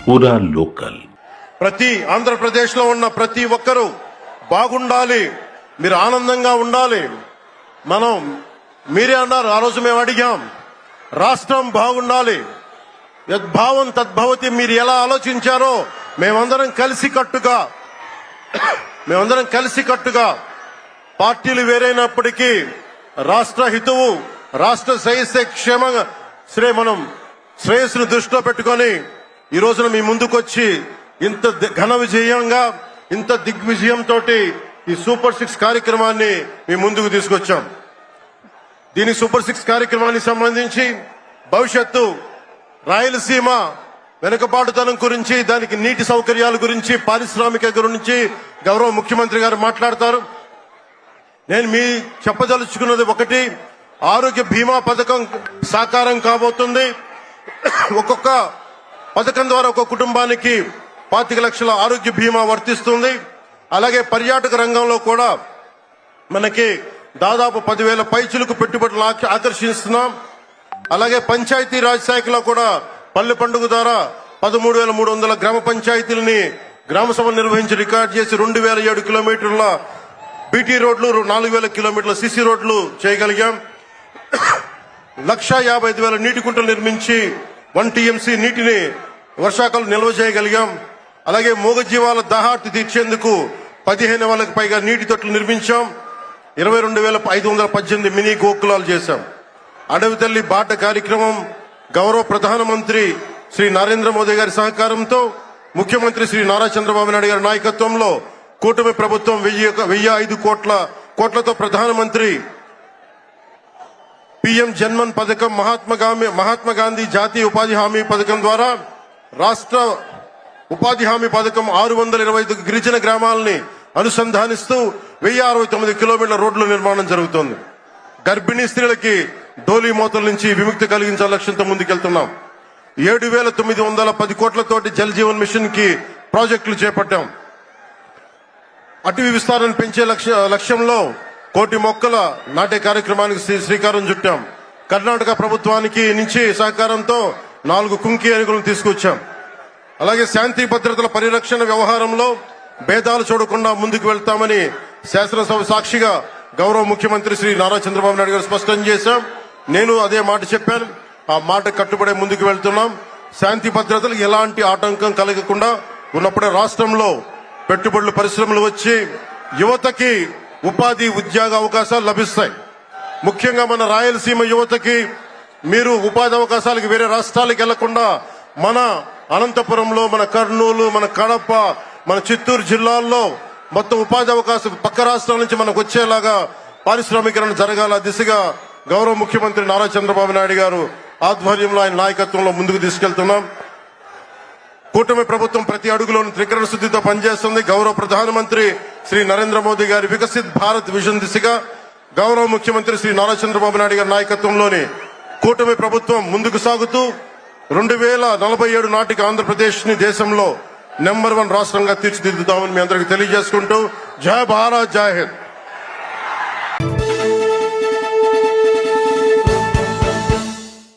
పూరా లోకల్. ప్రతి ఆంధ్రప్రదేశ్ లో ఉన్న ప్రతి ఒక్కరూ బాగుండాలి, మీరు ఆనందంగా ఉండాలి. మీరే అన్నారు, ఆ రోజు మేము అడిగాం, రాష్ట్రం బాగుండాలి, యద్భావం తద్భవతి. మీరు ఎలా ఆలోచించారో మేమందరం కలిసికట్టుగా పార్టీలు వేరైనప్పటికీ రాష్ట్ర హితువు, రాష్ట్ర శ్రేయస్సును దృష్టిలో పెట్టుకొని ఈ రోజున మీ ముందుకొచ్చి ఇంత ఘన విజయంగా, ఇంత దిగ్విజయంతో ఈ సూపర్ 6 కార్యక్రమాన్ని మీ ముందుకు తీసుకొచ్చాం. దీని సూపర్ 6 కార్యక్రమానికి సంబంధించి భవిష్యత్తు రాయలసీమ వెనుకబాటుతనం గురించి, దానికి నీటి సౌకర్యాల గురించి, పారిశ్రామిక గురించి గౌరవ ముఖ్యమంత్రి గారు మాట్లాడతారు. నేను చెప్పదలుచుకున్నది ఒకటి, ఆరోగ్య బీమా పథకం సాకారం కాబోతుంది. ఒక్కొక్క పథకం ద్వారా ఒక్కొక్క కుటుంబానికి 25 లక్షల ఆరోగ్య బీమా వర్తిస్తుంది. అలాగే పర్యాటక రంగంలో కూడా మనకి దాదాపు 10,000 పైచులకు పెట్టుబడులు ఆకర్షిస్తున్నాం. అలాగే పంచాయతీ రాజ్ శాఖలో కూడా పల్లె పండుగ ద్వారా 13,300 గ్రామ పంచాయతీలని గ్రామ సభలు నిర్వహించి రికార్డు చేసి 2,007 కిలోమీటర్ల బీటీ రోడ్లు, 4,000 కిలోమీటర్ల సిసి రోడ్లు చేయగలిగాం. 1,55,000 నీటి కుంటలు నిర్మించి 1 టీఎంసీ నీటిని వర్షాకాలం నిల్వ చేయగలిగాం. అలాగే మూగజీవాల దాహార్తి తీర్చేందుకు 15,000కు పైగా నీటి తొట్లు నిర్మించాం. 22,518 మినీ గోకులాలు చేశాం. అడవి తల్లి బాట కార్యక్రమం గౌరవ ప్రధానమంత్రి శ్రీ నరేంద్ర మోదీ గారి సహకారంతో, ముఖ్యమంత్రి శ్రీ నారా చంద్రబాబు నాయుడు గారి నాయకత్వంలో కూటమి ప్రభుత్వం 1,005 కోట్లతో ప్రధానమంత్రి పిఎం జన్మన్ పథకం, మహాత్మా గాంధీ జాతీయ ఉపాధి హామీ పథకం ద్వారా రాష్ట్ర ఉపాధి హామీ పథకం 625 గిరిజన గ్రామాలని అనుసంధానిస్తూ 1,069 కిలోమీటర్ల రోడ్ల నిర్మాణం జరుగుతోంది. గర్భిణీ స్త్రీలకి డోలీ మోతల నుంచి విముక్తి కలిగించాల లక్ష్యంతో ముందుకెళ్తున్నాం. 7,910 కోట్లతోటి జల్ జీవన్ మిషన్ కి ప్రాజెక్టులు చేపట్టాం. అటవీ విస్తారాన్ని పెంచే లక్ష్యంలో 1 కోటి మొక్కల నాటే కార్యక్రమానికి శ్రీకారం చుట్టాం. కర్ణాటక ప్రభుత్వానికి నుంచి సహకారంతో 4 కుంకి ఏనుగులను తీసుకొచ్చాం. అలాగే శాంతి భద్రతల పరిరక్షణ వ్యవహారంలో భేదాలు చూడకుండా ముందుకు వెళ్తామని శాసనసభ సాక్షిగా గౌరవ ముఖ్యమంత్రి శ్రీ నారా చంద్రబాబు నాయుడు గారు స్పష్టం చేశాం. నేను అదే మాట చెప్పాను, ఆ మాట కట్టుబడే ముందుకు వెళ్తున్నాం. శాంతి భద్రతలు ఎలాంటి ఆటంకం కలగకుండా ఉన్నప్పుడే రాష్ట్రంలో పెట్టుబడులు, పరిశ్రమలు వచ్చి యువతకి ఉపాధి, ఉద్యోగ అవకాశాలు లభిస్తాయి. ముఖ్యంగా మన రాయలసీమ యువతకి మీరు ఉపాధి అవకాశాలకు వేరే రాష్ట్రాలకు వెళ్లకుండా మన అనంతపురంలో, మన కర్నూలు, మన కడప, మన చిత్తూరు జిల్లాల్లో మొత్తం ఉపాధి అవకాశం పక్క రాష్ట్రాల నుంచి మనకు వచ్చేలాగా పారిశ్రామికరణ జరగాల దిశగా గౌరవ ముఖ్యమంత్రి నారా చంద్రబాబు నాయుడు గారు ఆధ్వర్యంలో, ఆయన నాయకత్వంలో ముందుకు తీసుకెళ్తున్నాం. కూటమి ప్రభుత్వం ప్రతి అడుగులోనూ త్రికరణ శుద్ధితో పనిచేస్తుంది. గౌరవ ప్రధానమంత్రి శ్రీ నరేంద్ర మోదీ గారి వికసిత్ భారత్ విజన్ దిశగా గౌరవ ముఖ్యమంత్రి శ్రీ నారా చంద్రబాబు నాయుడు గారి నాయకత్వంలోని కూటమి ప్రభుత్వం ముందుకు సాగుతూ 2047 నాటికి ఆంధ్రప్రదేశ్ ని దేశంలో నెంబర్ 1 రాష్ట్రంగా తీర్చిదిద్దుతామని మీ అందరికీ తెలియజేసుకుంటూ జై భారత్, జై హింద్.